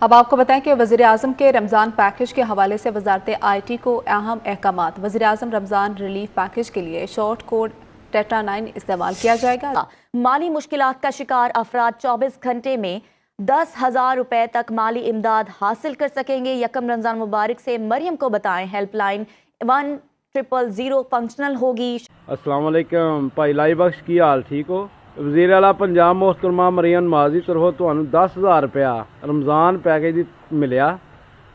अब आपको बताएं कि वज़ीर-ए-आज़म के रमज़ान पैकेज के हवाले से वज़ारत IT को अहम अहकामात। वज़ीर-ए-आज़म रमज़ान रिलीफ पैकेज के लिए शॉर्ट कोड टेट्रा 9 इस्तेमाल किया जाएगा। माली मुश्किलात का शिकार अफराद 24 घंटे में 10,000 रुपए तक माली इमदाद हासिल कर सकेंगे। यकम रमज़ान मुबारक से मरियम को बताएं हेल्पलाइन 1000 फंक्शनल होगी। अस्सलाम वालेकुम भाई लाई बख्श की हाल ठीक हो। वज़ीर आला पंजाब मोहतरमा मरियम नवाज़ी तरफों ਤੁਹਾਨੂੰ 10,000 रुपया रमज़ान पैकेज ਦੀ ਮਿਲਿਆ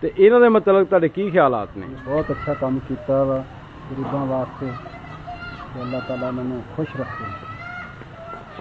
ਤੇ ਇਹਨਾਂ ਦੇ ਮਤਲਬ ਤੁਹਾਡੇ ਕੀ ਖਿਆਲਾਤ ਨੇ? ਬਹੁਤ ਅੱਛਾ ਕੰਮ ਕੀਤਾ ਵਾ ਗਰੀਬਾਂ ਵਾਸਤੇ ਤੇ ਅੱਲਾਹ ਤਾਲਾ ਮੈਨੂੰ खुश रखे।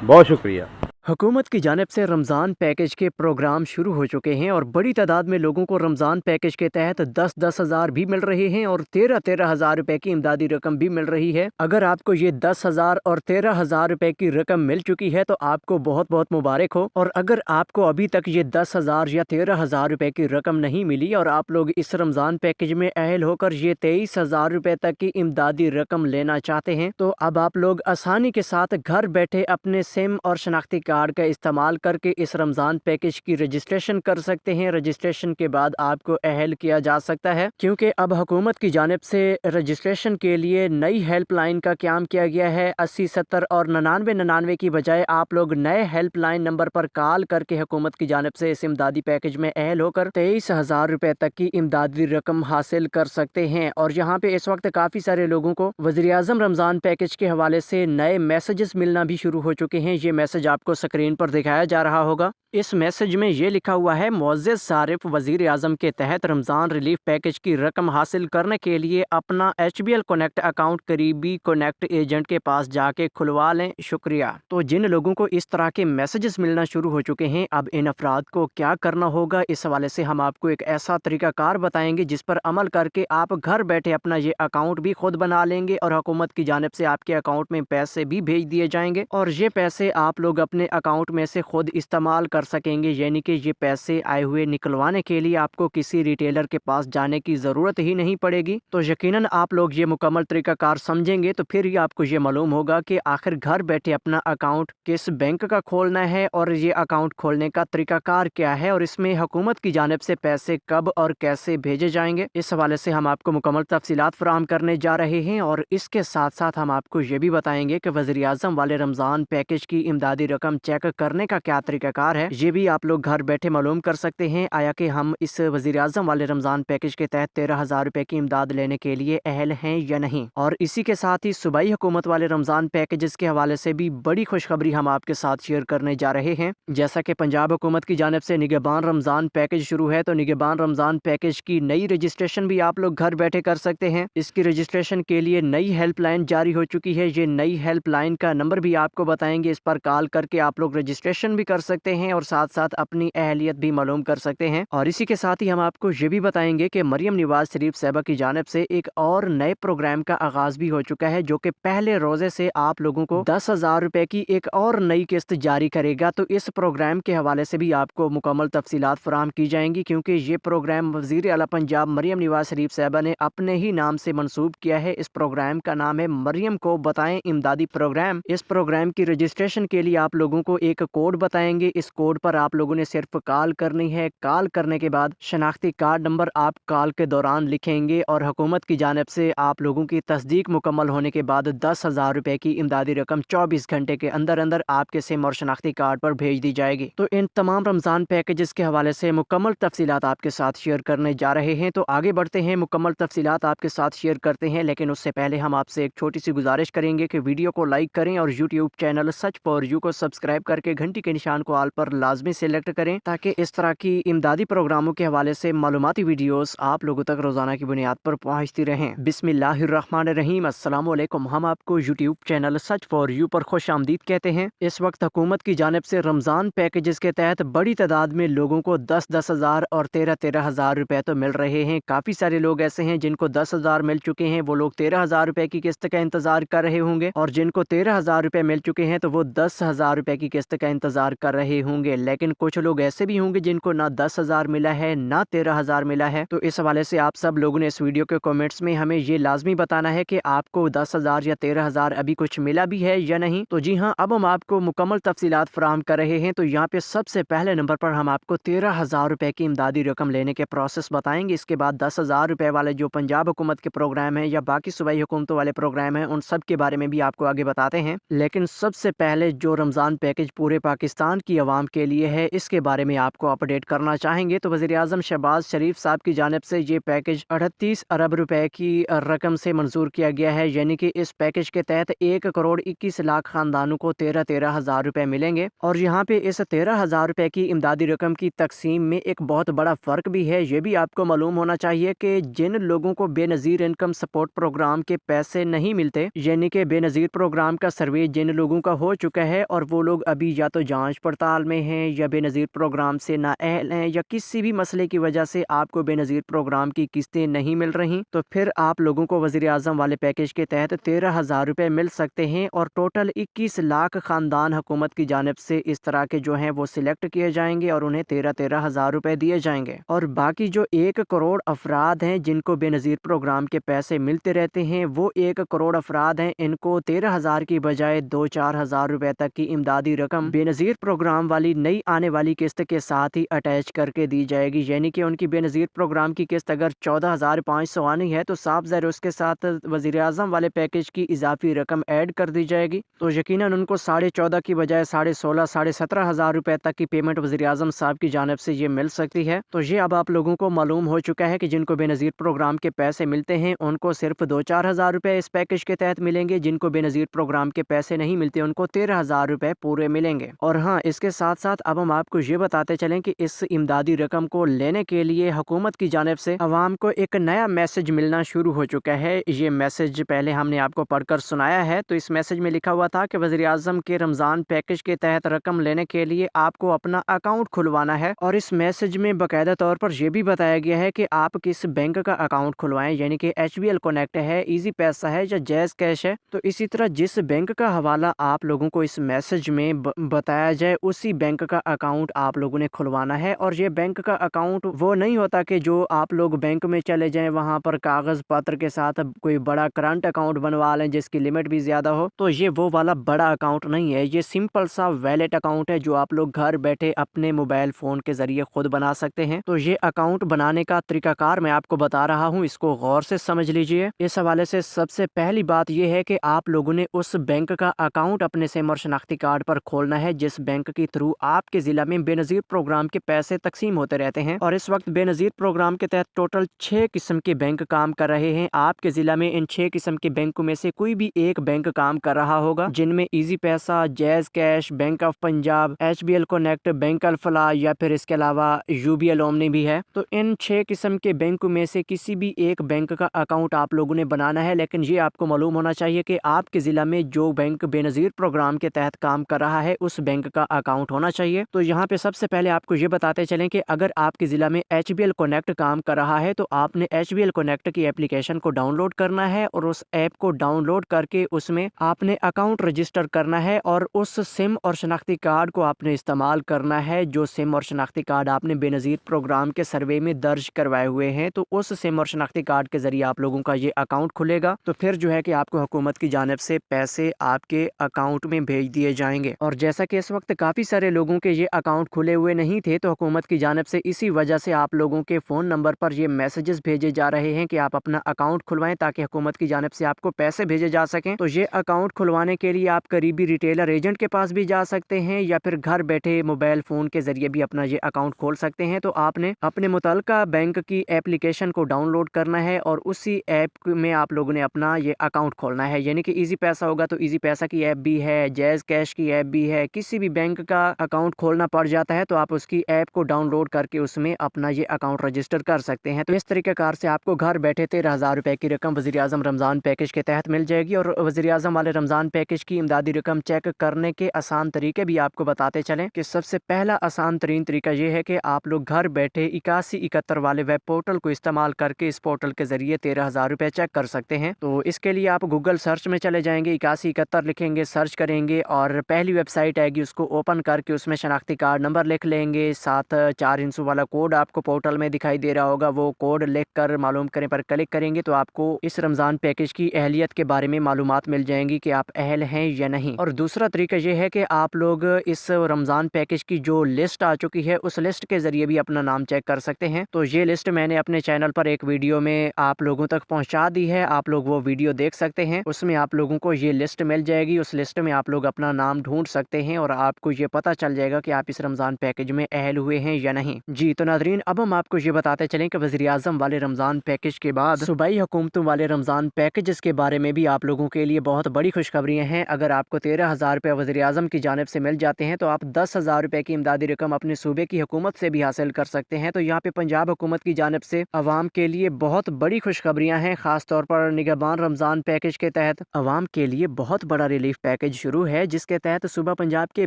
बहुत शुक्रिया। हुकूमत की जानिब से रमज़ान पैकेज के प्रोग्राम शुरू हो चुके हैं और बड़ी तादाद में लोगों को रमज़ान पैकेज के तहत 10-10 हज़ार भी मिल रहे हैं और 13-13 हज़ार रुपए की इमदादी रकम भी मिल रही है। अगर आपको ये 10,000 और 13,000 रुपए की रकम मिल चुकी है तो आपको बहुत बहुत मुबारक हो, और अगर आपको अभी तक ये 10,000 या 13,000 रुपए की रकम नहीं मिली और आप लोग इस रमज़ान पैकेज में अहल होकर ये 23,000 रुपए तक की इमदादी रकम लेना चाहते हैं तो अब आप लोग आसानी के साथ घर बैठे अपने सिम और शनाख्ती कार्ड का इस्तेमाल करके इस रमज़ान पैकेज की रजिस्ट्रेशन कर सकते हैं। रजिस्ट्रेशन के बाद आपको अहल किया जा सकता है, क्योंकि अब हुकूमत की जानिब से रजिस्ट्रेशन के लिए नई हेल्पलाइन का क़याम किया गया है। 80 70 और 99 99 की बजाय आप लोग नए हेल्पलाइन नंबर पर कॉल करके हुकूमत की जानिब से इस इमदादी पैकेज में अहल होकर 23,000 रुपए तक की इमदादी रकम हासिल कर सकते हैं। और यहाँ पे इस वक्त काफ़ी सारे लोगों को वज़ीर-ए-आज़म रमज़ान पैकेज के हवाले से नए मैसेजेस मिलना भी शुरू हो चुके हैं। ये मैसेज आपको स्क्रीन पर दिखाया जा रहा होगा। इस मैसेज में ये लिखा हुआ है, मुअज़्ज़ज़ सारिफ वज़ीर-ए-आज़म के तहत रमज़ान रिलीफ पैकेज की रकम हासिल करने के लिए अपना HBL कनेक्ट अकाउंट करीबी कनेक्ट एजेंट के पास जाके खुलवा लें, शुक्रिया। तो जिन लोगों को इस तरह के मैसेजेस मिलना शुरू हो चुके हैं, अब इन अफराद को क्या करना होगा, इस हवाले से हम आपको एक ऐसा तरीक़ाकार बताएंगे जिस पर अमल करके आप घर बैठे अपना ये अकाउंट भी खुद बना लेंगे और हुकूमत की जानिब से आपके अकाउंट में पैसे भी भेज दिए जाएंगे और ये पैसे आप लोग अपने अकाउंट में से खुद इस्तेमाल कर सकेंगे। यानी कि ये पैसे आए हुए निकलवाने के लिए आपको किसी रिटेलर के पास जाने की ज़रूरत ही नहीं पड़ेगी। तो यकीनन आप लोग ये मुकम्मल तरीक़ाकार समझेंगे तो फिर ही आपको ये मालूम होगा कि आखिर घर बैठे अपना अकाउंट किस बैंक का खोलना है और ये अकाउंट खोलने का तरीक़ाकार क्या है और इसमें हुकूमत की जानिब से पैसे कब और कैसे भेजे जाएंगे। इस हवाले से हम आपको मुकम्मल तफसीलात फराहम करने जा रहे हैं और इसके साथ साथ हम आपको ये भी बताएंगे कि वज़ीर-ए-आज़म वाले रमज़ान पैकेज की इमदादी रकम चेक करने का क्या तरीक़ाकार है। ये भी आप लोग घर बैठे मालूम कर सकते हैं आया कि हम इस वज़ीर-ए-आज़म वाले रमज़ान पैकेज के तहत 13,000 रुपए की इमदाद लेने के लिए अहल हैं या नहीं। और इसी के साथ ही सूबाई हुकूमत वाले रमज़ान पैकेजेस के हवाले से भी बड़ी खुशखबरी हम आपके साथ शेयर करने जा रहे हैं। जैसा कि पंजाब हुकूमत की जानिब से निगहबान रमज़ान पैकेज शुरू है तो निगहबान रमज़ान पैकेज की नई रजिस्ट्रेशन भी आप लोग घर बैठे कर सकते हैं। इसकी रजिस्ट्रेशन के लिए नई हेल्पलाइन जारी हो चुकी है। ये नई हेल्पलाइन का नंबर भी आपको बताएंगे, इस पर कॉल करके आप लोग रजिस्ट्रेशन भी कर सकते हैं और साथ साथ अपनी अहलियत भी मालूम कर सकते हैं। और इसी के साथ ही हम आपको ये भी बताएंगे कि मरियम नवाज शरीफ साहिबा की जानिब से एक और नए प्रोग्राम का आगाज भी हो चुका है, जो कि पहले रोजे से आप लोगों को 10,000 रुपए की एक और नई किस्त जारी करेगा। तो इस प्रोग्राम के हवाले से भी आपको मुकम्मल तफसीलात फराहम की जाएंगी, क्योंकि ये प्रोग्राम वज़ीर आला पंजाब मरियम नवाज शरीफ साहिबा ने अपने ही नाम से मंसूब किया है। इस प्रोग्राम का नाम है मरियम को बताएं इमदादी प्रोग्राम। इस प्रोग्राम की रजिस्ट्रेशन के लिए आप लोगों को एक कोड बताएंगे। इस कोड पर आप लोगों ने सिर्फ कॉल करनी है। कॉल करने के बाद शनाख्ती कार्ड नंबर आप कॉल के दौरान लिखेंगे और हुकूमत की जानिब से आप लोगों की तस्दीक मुकम्मल होने के बाद 10,000 रुपए की इमदादी रकम 24 घंटे के अंदर अंदर आपके सिम और शनाख्ती कार्ड पर भेज दी जाएगी। तो इन तमाम रमज़ान पैकेजेस के हवाले से मुकम्मल तफसीलात आपके साथ शेयर करने जा रहे हैं। तो आगे बढ़ते हैं, मुकम्मल तफसीलात आपके साथ शेयर करते हैं, लेकिन उससे पहले हम आपसे एक छोटी सी गुजारिश करेंगे कि वीडियो को लाइक करें और YouTube channel such for you को सब्सक्राइब करके घंटी के निशान को आल पर लाजमी सेलेक्ट करें, ताकि इस तरह की इमदादी प्रोग्रामों के हवाले से मालूमाती वीडियोस आप लोगों तक रोजाना की बुनियाद पर पहुंचती रहें। बिस्मिल्लाहिर्रहमानिर्रहीम, अस्सलाम वालेकुम। हम आपको YouTube channel such for you पर खुश आमदीद कहते हैं। इस वक्त हुकूमत की जानिब से रमज़ान पैकेजेस के तहत बड़ी तादाद में लोगों को 10-10 हज़ार और 13-13 हज़ार रुपए तो मिल रहे हैं। काफ़ी सारे लोग ऐसे हैं जिनको 10,000 मिल चुके हैं, वो लोग 13,000 रुपए की किस्त का इंतजार कर रहे होंगे, और जिनको 13,000 रुपए मिल चुके हैं तो वो 10,000 रुपए की किस्त का इंतजार कर रहे होंगे। होंगे, लेकिन कुछ लोग ऐसे भी होंगे जिनको ना 10,000 मिला है ना 13,000 मिला है। तो इस हवाले से आप सब लोगों ने इस वीडियो के कमेंट्स में हमें ये लाजमी बताना है कि आपको 10,000 या 13,000 अभी कुछ मिला भी है या नहीं। तो जी हाँ, अब हम आपको मुकम्मल तफसीलात फराहम कर रहे हैं। तो यहाँ पे सबसे पहले नंबर पर हम आपको 13,000 रुपए की इमदादी रकम लेने के प्रोसेस बताएंगे। इसके बाद 10,000 रुपए वाले जो पंजाब हुकूमत के प्रोग्राम है या बाकी सूबाई हुकूमतों वाले प्रोग्राम है, उन सब के बारे में भी आपको आगे बताते हैं। लेकिन सबसे पहले जो रमज़ान पैकेज पूरे पाकिस्तान की आवाम के लिए है, इसके बारे में आपको अपडेट करना चाहेंगे। तो वज़ीर आज़म शहबाज शरीफ साहब की जानिब से ये पैकेज 38 अरब रुपए की रकम से मंजूर किया गया है। यानी कि इस पैकेज के तहत 1 करोड़ 21 लाख खानदानों को 13,000 रुपए मिलेंगे। और यहाँ पे इस 13,000 रुपए की इमदादी रकम की तकसीम में एक बहुत बड़ा फ़र्क भी है। ये भी आपको मालूम होना चाहिए कि जिन लोगों को बेनज़ीर इनकम सपोर्ट प्रोग्राम के पैसे नहीं मिलते, यानी कि बेनज़ीर प्रोग्राम का सर्वे जिन लोगों का हो चुका है और वो लोग अभी या तो जांच पड़ताल में हैं या बेनज़ीर प्रोग्राम से नाअहल हैं या किसी भी मसले की वजह से आपको बेनज़ीर प्रोग्राम की किस्तें नहीं मिल रही, तो फिर आप लोगों को वज़ीर आज़म वाले पैकेज के तहत 13,000 रुपए मिल सकते हैं। और टोटल 21 लाख खानदान हुकूमत की जानिब से इस तरह के जो हैं वो सिलेक्ट किए जाएंगे और उन्हें 13,000 रुपए दिए जाएंगे। और बाकी जो 1 करोड़ अफराद हैं जिनको बेनज़ीर प्रोग्राम के पैसे मिलते रहते हैं, वो 1 करोड़ अफराद हैं, इनको 13,000 की बजाय 2-4 हज़ार रुपए तक की इमदादी रकम बेनज़ीर प्रोग्राम वाली नई आने वाली किस्त के साथ ही अटैच करके दी जाएगी। यानी कि उनकी बेनज़ीर प्रोग्राम की किस्त अगर 14,500 आनी है तो साफ ज़ाहिर उसके साथ वज़ीर आज़म वाले पैकेज की इजाफी रकम ऐड कर दी जाएगी। तो यकीनन उनको 14.5 की बजाय 16,500 17,500 रुपए तक की पेमेंट वज़ीर आज़म साहब की जानिब से ये मिल सकती है। तो ये अब आप लोगों को मालूम हो चुका है कि जिनको बेनज़ीर प्रोग्राम के पैसे मिलते हैं उनको सिर्फ 2-4 हज़ार रुपए इस पैकेज के तहत मिलेंगे। जिनको बेनज़ीर प्रोग्राम के पैसे नहीं मिलते उनको 13,000 रुपए पूरे मिलेंगे। और हाँ, इसके साथ साथ अब हम आपको ये बताते चलें कि इस इमदादी रकम को लेने के लिए हुकूमत की जानिब से अवाम को एक नया मैसेज मिलना शुरू हो चुका है। ये मैसेज पहले हमने आपको पढ़कर सुनाया है। तो इस मैसेज में लिखा हुआ था कि वज़ीर आज़म के रमज़ान पैकेज के तहत रकम लेने के लिए आपको अपना अकाउंट खुलवाना है। और इस मैसेज में बाकायदा तौर पर यह भी बताया गया है कि आप किस बैंक का अकाउंट खुलवाएं, यानी कि HBL कनेक्ट है, इजी पैसा है या जैज़ कैश है। तो इसी तरह जिस बैंक का हवाला आप लोगों को इस मैसेज में बताया जाए, उसी बैंक का अकाउंट आप लोगों ने खुलवाना है। और ये बैंक का अकाउंट वो नहीं होता कि जो आप लोग बैंक में चले जाएं, वहां पर कागज पत्र के साथ कोई बड़ा करंट अकाउंट बनवा लें जिसकी लिमिट भी ज्यादा हो। तो ये वो वाला बड़ा अकाउंट नहीं है, ये सिंपल सा वैलेट अकाउंट है जो आप लोग घर बैठे अपने मोबाइल फोन के जरिए खुद बना सकते हैं। तो ये अकाउंट बनाने का तरीकाकार मैं आपको बता रहा हूँ, इसको गौर से समझ लीजिए। इस हवाले से सबसे पहली बात यह है कि आप लोगों ने उस बैंक का अकाउंट अपने सिम और शनाख्ती कार्ड पर खोलना है जिस बैंक के थ्रू आपके जिला में बेनज़ीर प्रोग्राम के पैसे तकसीम होते रहते हैं। और इस वक्त बेनज़ीर प्रोग्राम के तहत टोटल 6 किस्म के बैंक काम कर रहे हैं। आपके जिला में इन 6 किस्म के बैंकों में से कोई भी एक बैंक काम कर रहा होगा, जिनमें Easypaisa, JazzCash, bank of Punjab, HBL connect, bank Alfalah या फिर इसके अलावा UBL ओमनी भी है। तो इन 6 किस्म के बैंकों में से किसी भी एक बैंक का अकाउंट आप लोगों ने बनाना है। लेकिन ये आपको मालूम होना चाहिए कि आपके जिला में जो बैंक बेनज़ीर प्रोग्राम के तहत काम कर रहा है उस बैंक का अकाउंट होना चाहिए। तो यहाँ पे सबसे पहले आपको ये बताते चलें कि अगर आपके जिला में HBL कनेक्ट काम कर रहा है तो आपने HBL कनेक्ट की एप्लीकेशन को डाउनलोड करना है और उस ऐप को डाउनलोड करके उसमें आपने अकाउंट रजिस्टर करना है और उस सिम और शनाख्ती कार्ड को आपने इस्तेमाल करना है जो सिम और शनाख्ती कार्ड आपने बेनज़ीर प्रोग्राम के सर्वे में दर्ज करवाए हुए हैं। तो उस सिम और शनाख्ती कार्ड के जरिए आप लोगों का ये अकाउंट खुलेगा। तो फिर जो है कि आपको हुकूमत की जानिब से पैसे आपके अकाउंट में भेज दिए जाएंगे। और जैसा कि इस वक्त काफ़ी सारे लोगों के ये अकाउंट खुले हुए नहीं थे, तो हुकूमत की जानिब से इसी वजह से आप लोगों के फ़ोन नंबर पर ये मैसेजेस भेजे जा रहे हैं कि आप अपना अकाउंट खुलवाएं ताकि हुकूमत की जानिब से आपको पैसे भेजे जा सकें। तो ये अकाउंट खुलवाने के लिए आप करीबी रिटेलर एजेंट के पास भी जा सकते हैं या फिर घर बैठे मोबाइल फ़ोन के ज़रिए भी अपना ये अकाउंट खोल सकते हैं। तो आपने अपने मुतल्लिका बैंक की एप्लीकेशन को डाउनलोड करना है और उसी ऐप में आप लोगों ने अपना ये अकाउंट खोलना है। यानी कि इजी पैसा होगा तो इजी पैसा की ऐप भी है, जैज़ कैश की ऐप भी है। किसी भी बैंक का अकाउंट खोलना पड़ जाता है तो आप उसकी ऐप को डाउनलोड करके उसमें अपना ये अकाउंट रजिस्टर कर सकते हैं। तो इस तरीक़ेकार से आपको घर बैठे 13,000 रुपए की रकम वज़ीर आज़म रमज़ान पैकेज के तहत मिल जाएगी। और वज़ीर आज़म वाले रमज़ान पैकेज की इमदादी रकम चेक करने के आसान तरीके भी आपको बताते चलें कि सबसे पहला आसान तरीन तरीका ये है कि आप लोग घर बैठे 8171 वाले वेब पोर्टल को इस्तेमाल करके इस पोर्टल के जरिए 13,000 रुपए चेक कर सकते हैं। तो इसके लिए आप गूगल सर्च में चले जाएंगे, 8171 लिखेंगे, सर्च करेंगे और पहली वेबसाइट आएगी उसको ओपन करके उसमें शनाख्ती कार्ड नंबर लिख लेंगे, साथ 4 हिंसों वाला कोड आपको पोर्टल में दिखाई दे रहा होगा, वो कोड लिख कर मालूम करें पर क्लिक करेंगे तो आपको इस रमज़ान पैकेज की अहलियत के बारे में मालूमात मिल जाएंगी कि आप अहल हैं या नहीं। और दूसरा तरीका ये है कि आप लोग इस रमज़ान पैकेज की जो लिस्ट आ चुकी है उस लिस्ट के ज़रिए भी अपना नाम चेक कर सकते हैं। तो ये लिस्ट मैंने अपने चैनल पर एक वीडियो में आप लोगों तक पहुँचा दी है, आप लोग वो वीडियो देख सकते हैं, उसमें आप लोगों को ये लिस्ट मिल जाएगी। उस लिस्ट में आप लोग अपना नाम ढूंढ सकते हैं और आपको ये पता चल जाएगा कि आप इस रमज़ान पैकेज में अहल हुए हैं या नहीं। जी तो नादरीन, अब हम आपको ये बताते चलें कि वज़ीर-ए-आज़म वाले रमज़ान पैकेज के बाद सूबाई हुकूमतों वाले रमज़ान पैकेजेस के बारे में भी आप लोगों के लिए बहुत बड़ी खुशखबरियाँ हैं। अगर आपको 13,000 रुपये वज़ीर-ए-आज़म की जानिब से मिल जाते हैं तो आप 10,000 रुपये की इमदादी रकम अपने सूबे की हुकूमत से भी हासिल कर सकते हैं। तो यहाँ पे पंजाब हुकूमत की जानिब से अवाम के लिए बहुत बड़ी खुशखबरियाँ हैं। ख़ास तौर पर निगहबान रमज़ान पैकेज के तहत अवाम के लिए बहुत बड़ा रिलीफ पैकेज शुरू है, जिसके तहत सूबा पंजाब के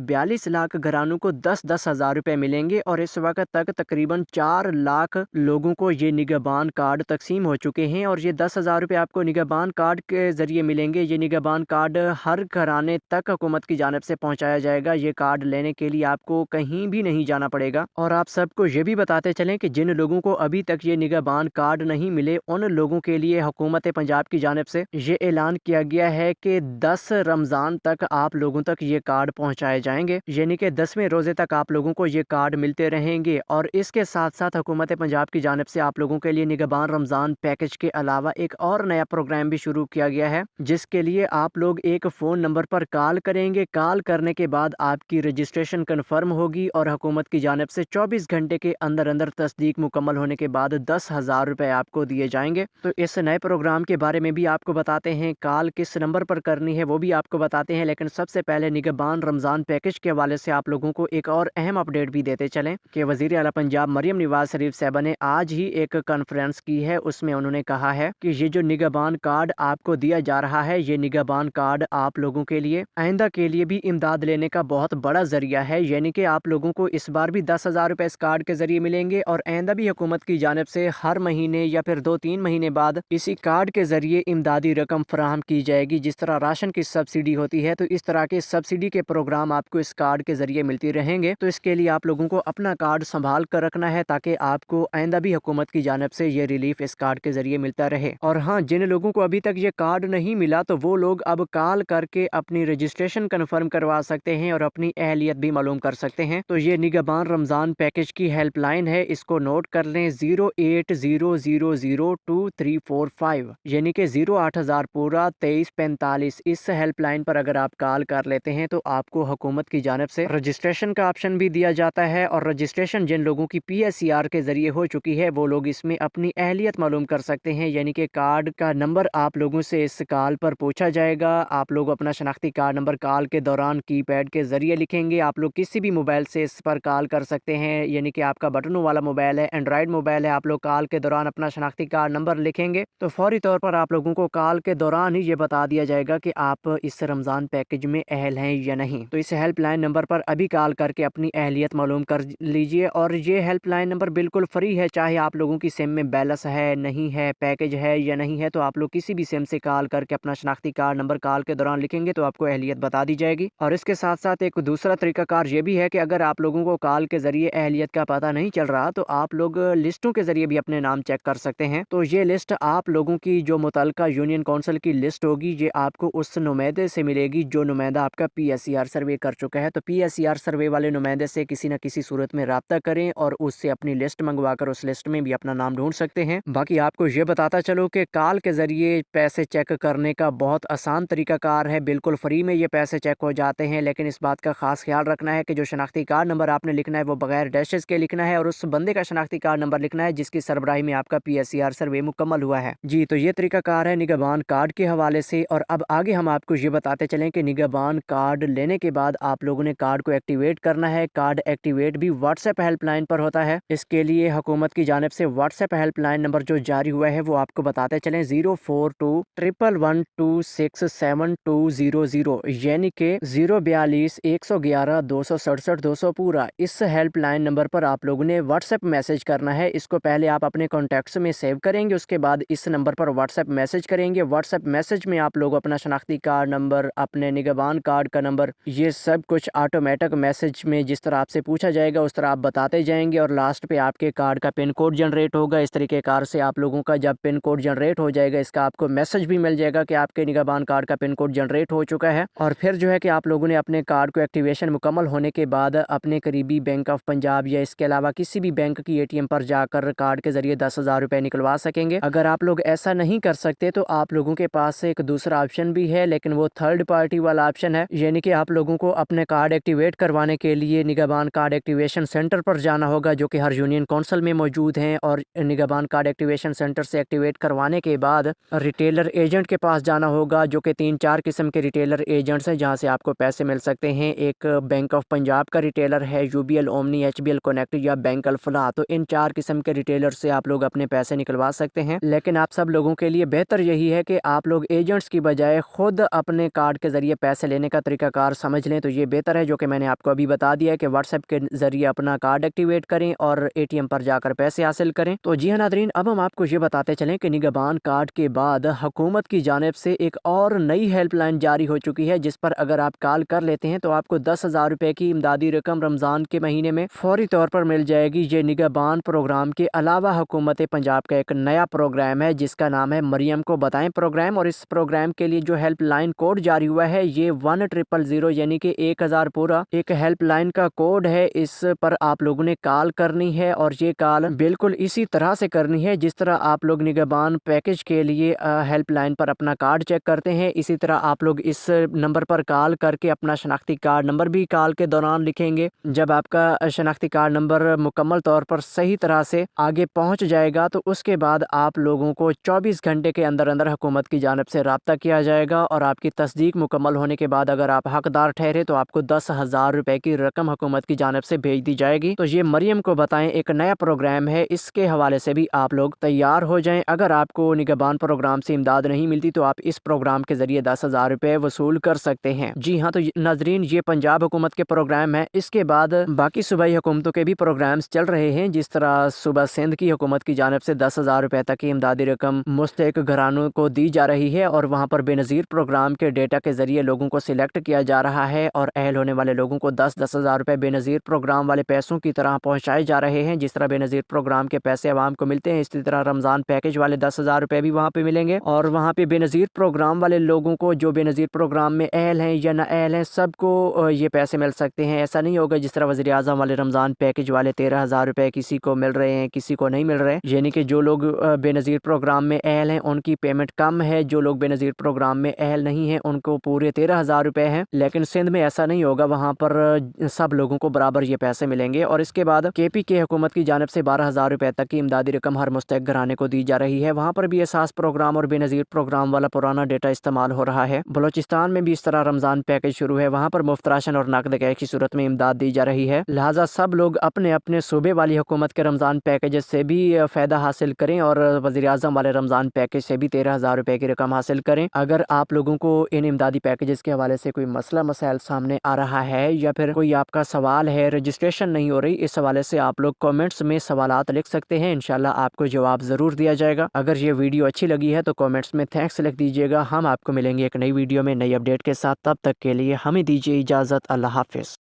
42 लाख घरानों को 10-10 हज़ार रुपये मिलेंगे और इस वक्त तक तकरीबन 4 लाख लोगों को ये निगहबान कार्ड तकसीम हो चुके हैं और ये 10,000 रुपये आपको निगहबान कार्ड के ज़रिए मिलेंगे। ये निगहबान कार्ड हर घराने तक हुकूमत की जानिब से पहुँचाया जाएगा। ये कार्ड लेने के लिए आपको कहीं भी नहीं जाना पड़ेगा। और आप सबको ये भी बताते चलें कि जिन लोगों को अभी तक ये निगहबान कार्ड नहीं मिले उन लोगों के लिए हुकूमत पंजाब की जानिब से ये ऐलान किया गया है कि 10 रमज़ान तक आप लोगों तक ये कार्ड पहुँचाए जाएंगे, यानी कि 10वें रोज़े तक आप लोगों को ये कार्ड मिलते रहेंगे। और इसके साथ साथ हुकूमत पंजाब की जानिब से आप लोगों के लिए निगहबान रमज़ान पैकेज के अलावा एक और नया प्रोग्राम भी शुरू किया गया है, जिसके लिए आप लोग एक फ़ोन नंबर पर कॉल करेंगे। कॉल करने के बाद आपकी रजिस्ट्रेशन कन्फर्म होगी और हुकूमत की जानिब से 24 घंटे के अंदर अंदर तस्दीक मुकम्मल होने के बाद 10,000 रुपये आपको दिए जाएंगे। तो इस नए प्रोग्राम के बारे में भी आपको बताते हैं, कॉल किस नंबर पर करनी है वो भी आपको बताते हैं। लेकिन सबसे पहले निगहबान रमज़ान पैकेज के हवाले से आप लोगों को एक और अहम अपडेट भी देते चलें कि वज़ीर आला पंजाब मरियम नवाज शरीफ साहबा ने आज ही एक कॉन्फ्रेंस की है। उसमें उन्होंने कहा है कि ये जो निगहबान कार्ड आपको दिया जा रहा है, ये निगहबान कार्ड आप लोगों के लिए आइंदा के लिए भी इमदाद लेने का बहुत बड़ा जरिया है, यानी कि आप लोगों को इस बार भी 10,000 रुपये इस कार्ड के जरिए मिलेंगे और आइंदा भी हुकूमत की जानिब से हर महीने या फिर 2-3 महीने बाद इसी कार्ड के जरिए इमदादी रकम फराहम की जाएगी। जिस तरह राशन की सब्सिडी होती है तो इस तरह के सब्सिडी के प्रोग्राम आपको इस कार्ड के जरिए मिलती रहेंगे। तो इसके लिए आप लोगों को अपना कार्ड संभाल कर रखना है ताकि आपको आइंदा भी हुकूमत की जानिब से ये रिलीफ इस कार्ड के जरिए मिलता रहे। और हाँ, जिन लोगों को अभी तक ये कार्ड नहीं मिला तो वो लोग अब कॉल करके अपनी रजिस्ट्रेशन कन्फर्म करवा सकते हैं और अपनी अहलियत भी मालूम कर सकते हैं। तो ये निगहबान रमज़ान पैकेज की हेल्पलाइन है, इसको नोट कर लें 080002345, यानी कि 08,000 पूरा 2345। इस हेल्पलाइन पर अगर आप कॉल कर लेते हैं तो आपको हुकूमत की जानिब से रजिस्ट्रेशन का ऑप्शन भी दिया जाता है और रजिस्ट्रेशन जिन लोगों की PSER के जरिए हो चुकी है वो लोग इसमें अपनी अहलियत मालूम कर सकते हैं, यानी कि कार्ड का नंबर आप लोगों से इस कॉल पर पूछा जाएगा। आप लोग अपना शनाख्ती कार्ड नंबर कॉल के दौरान कीपैड के जरिए लिखेंगे। आप लोग किसी भी मोबाइल से इस पर कॉल कर सकते हैं, यानी कि आपका बटनों वाला मोबाइल है, एंड्रॉयड मोबाइल है, आप लोग कॉल के दौरान अपना शनाख्ती कार्ड नंबर लिखेंगे तो फौरी तौर पर आप लोगों को कॉल के दौरान ही ये बता दिया जाएगा कि आप इस रमज़ान पैकेज में अहल हैं या नहीं। तो इस हेल्पलाइन नंबर पर अभी कॉल करके अपनी अहलियत मालूम कर लीजिए। और ये हेल्पलाइन नंबर बिल्कुल फ्री है, चाहे आप लोगों की सिम में बैलेंस है नहीं है, पैकेज है या नहीं है, तो आप लोग किसी भी सिम से कॉल करके अपना शनाख्ती कार्ड नंबर कॉल के दौरान लिखेंगे तो आपको अहलियत बता दी जाएगी। और इसके साथ साथ एक दूसरा तरीकाकार ये भी है कि अगर आप लोगों को कॉल के जरिए अहलियत का पता नहीं चल रहा तो आप लोग लिस्टों के जरिए भी अपने नाम चेक कर सकते हैं। तो ये लिस्ट आप लोगों की जो मुतल्लिका यूनियन काउंसिल की लिस्ट होगी, ये आपको उस नुमाइंदे से मिलेगी जो नुमाइंदा आपका PSER सर्वे कर चुका है। तो PSER सर्वे वाले नुमाइंदे से किसी न किसी सूरत में राब्ता करें और उससे अपनी लिस्ट मंगवा कर उस लिस्ट में भी अपना नाम ढूंढ सकते हैं। बाकी आपको ये बताता चलो कि कॉल के जरिए पैसे चेक करने का बहुत आसान तरीकाकार है, बिल्कुल फ्री में ये पैसे चेक हो जाते हैं। लेकिन इस बात का खास ख्याल रखना है कि जो शनाख्ती कार्ड नंबर आपने लिखना है वो बगैर डैशेस के लिखना है और उस बंदे का शनाख्ती कार्ड नंबर लिखना है जिसकी सरबराही में आपका PSER सर्वे मुकम्मल हुआ है। जी तो ये तरीकाकार है निगहबान कार्ड के हवाले से। और अब आगे हम आपको ये बताते चलें कि निगहबान कार्ड लेने के बाद आप लोगों ने कार्ड को एक्टिवेट करना है। कार्ड एक्टिवेट भी व्हाट्सएप हेल्पलाइन पर होता है। इसके लिए हुकूमत की जानिब से व्हाट्सएप हेल्पलाइन नंबर जो जारी हुआ है वो आपको बताते चलें 04211267200, यानी कि 042111267 पूरा। इस हेल्पलाइन नंबर पर आप लोगों ने व्हाट्सएप मैसेज करना है। इसको पहले आप अपने कॉन्टैक्ट्स में सेव करेंगे, उसके बाद इस नंबर पर व्हाट्सएप मैसेज करेंगे। व्हाट्सएप मैसेज में आप लोग अपना शनाख्ती कार्ड नंबर, अपने निगहबान कार्ड का नंबर, ये सब कुछ ऑटोमेटिक ऑटोमेटिक मैसेज में जिस तरह आपसे पूछा जाएगा उस तरह आप बताते जाएंगे और लास्ट पे आपके कार्ड का पिन कोड जनरेट होगा। इस तरीके कार से आप लोगों का जब पिन कोड जनरेट हो जाएगा इसका आपको मैसेज भी मिल जाएगा कि आपके निगहबान कार्ड का पिन कोड जनरेट हो चुका है। और फिर जो है कि आप लोगों ने अपने कार्ड को एक्टिवेशन मुकम्मल होने के बाद अपने करीबी बैंक ऑफ पंजाब या इसके अलावा किसी भी बैंक की ATM पर जाकर कार्ड के जरिए 10,000 रुपए निकलवा सकेंगे। अगर आप लोग ऐसा नहीं कर सकते तो आप लोगों के पास एक दूसरा ऑप्शन भी है, लेकिन वो थर्ड पार्टी वाला ऑप्शन है, यानी कि आप लोगों को अपने कार्ड एक्टिवेट करवाने के लिए निगहबान कार्ड एक्टिवेशन सेंटर पर जाना होगा जो कि हर यूनियन काउंसिल में मौजूद हैं। और निगहबान कार्ड एक्टिवेशन सेंटर से एक्टिवेट करवाने के बाद रिटेलर एजेंट के पास जाना होगा जो कि 3-4 किस्म के रिटेलर एजेंट्स हैं जहां से आपको पैसे मिल सकते हैं। एक बैंक ऑफ पंजाब का रिटेलर है, UBL, ओमनी, HBL कनेक्ट या बैंक अल-फलाह। तो इन 4 किस्म के रिटेलर से आप लोग अपने पैसे निकलवा सकते हैं। लेकिन आप सब लोगों के लिए बेहतर यही है कि आप लोग एजेंट्स की बजाय खुद अपने कार्ड के जरिए पैसे लेने का तरीकाकार समझ लें, तो ये बेहतर है, जो कि मैंने आपको अभी बता दिया है कि व्हाट्सएप के जरिए अपना कार्ड एक्टिवेट करें और ATM पर जाकर पैसे हासिल करें। तो जी हाँ नादरीन, अब हम आपको ये बताते चलें कि निगहबान कार्ड के बाद हुकूमत की जानिब से एक और नई हेल्पलाइन जारी हो चुकी है जिस पर अगर आप कॉल कर लेते हैं तो आपको 10,000 रुपए की इमदादी रकम रमज़ान के महीने में फौरी तौर पर मिल जाएगी। ये निगहबान प्रोग्राम के अलावा हुकूमत पंजाब का एक नया प्रोग्राम है जिसका नाम है मरियम को बताएं प्रोग्राम। और इस प्रोग्राम के लिए जो हेल्पलाइन कोड जारी हुआ है ये 1000 यानी कि 1000 पूरा एक हेल्पलाइन का कोड है। इस पर आप लोगों ने कॉल करनी है और ये कॉल बिल्कुल इसी तरह से करनी है जिस तरह आप लोग निगहबान पैकेज के लिए हेल्पलाइन पर अपना कार्ड चेक करते हैं। इसी तरह आप लोग इस नंबर पर कॉल करके अपना शनाख्ती कार्ड नंबर भी कॉल के दौरान लिखेंगे। जब आपका शनाख्ती कार्ड नंबर मुकम्मल तौर पर सही तरह से आगे पहुंच जाएगा तो उसके बाद आप लोगों को 24 घंटे के अंदर अंदर हुकूमत की जानिब से रब्ता किया जाएगा और आपकी तस्दीक मुकम्मल होने के बाद अगर आप हकदार ठहरे तो आपको 10,000 रुपए की रकम हुकूमत की जानिब से भेज दी जाएगी। तो ये मरियम को बताएं एक नया प्रोग्राम है, इसके हवाले से भी आप लोग तैयार हो जाएं। अगर आपको निगहबान प्रोग्राम से इमदाद नहीं मिलती तो आप इस प्रोग्राम के जरिए 10,000 रुपए वसूल कर सकते हैं। जी हाँ, तो नाजरीन ये पंजाब हुकूमत के प्रोग्राम है। इसके बाद बाकी सूबाई हुकूमतों के भी प्रोग्राम्स चल रहे हैं, जिस तरह सूबा सिंध की हुकूमत की जानिब से 10,000 रुपए तक की इमदादी रकम मुस्तहिक घरानों को दी जा रही है और वहाँ पर बेनज़ीर प्रोग्राम के डेटा के जरिए लोगों को सिलेक्ट किया जा रहा है और अहल होने वाले लोगों को 10,000 रुपए बेनज़ीर प्रोग्राम वाले पैसों की तरह पहुँचाए जा रहे हैं। जिस तरह बेनज़ीर प्रोग्राम के पैसे आवाम को मिलते हैं इसी तरह रमज़ान पैकेज वाले 10,000 रुपए भी वहाँ पे मिलेंगे और वहाँ पे बेनज़ीर प्रोग्राम वाले लोगों को जो बेनज़ीर प्रोग्राम में अहल हैं या ना अहल हैं सबको ये पैसे मिल सकते हैं। ऐसा नहीं होगा जिस तरह वज़ीर आज़म वाले रमज़ान पैकेज वाले 13,000 रुपए किसी को मिल रहे हैं किसी को नहीं मिल रहे, यानी कि जो लोग बेनज़ीर प्रोग्राम में अहल हैं उनकी पेमेंट कम है, जो लोग बेनज़ीर प्रोग्राम में अहल नहीं हैं उनको पूरे 13,000 रुपए हैं। लेकिन सिंध में ऐसा नहीं होगा, वहाँ पर सब लोगों को बराबर ये पैसे मिलेंगे। और इसके बाद KPK हुकूमत की जानिब से 12,000 रुपए तक की इमदादी रकम हर मुस्तहिक घराने को दी जा रही है। वहाँ पर भी एहसास प्रोग्राम और बेनज़ीर प्रोग्राम वाला पुराना डेटा इस्तेमाल हो रहा है। बलोचिस्तान में भी इस तरह रमज़ान पैकेज शुरू है, वहाँ पर मुफ्त राशन और नकद कैश की सूरत में इमदाद दी जा रही है। लिहाजा सब लोग अपने अपने सूबे वाली हुकूमत के रमज़ान पैकेज से भी फ़ायदा हासिल करें और वज़ीर आज़म वाले रमज़ान पैकेज से भी 13,000 रुपए की रकम हासिल करें। अगर आप लोगों को इन इमदादी पैकेजेस के हवाले से कोई मसला मसाइल सामने आ रहा है या फिर कोई आपका सवाल है, रजिस्ट्रेशन नहीं हो रही, इस हवाले से आप लोग कमेंट्स में सवालात लिख सकते हैं, इंशाल्लाह आपको जवाब ज़रूर दिया जाएगा। अगर ये वीडियो अच्छी लगी है तो कमेंट्स में थैंक्स लिख दीजिएगा। हम आपको मिलेंगे एक नई वीडियो में नई अपडेट के साथ, तब तक के लिए हमें दीजिए इजाज़त। अल्लाह हाफ़िज़।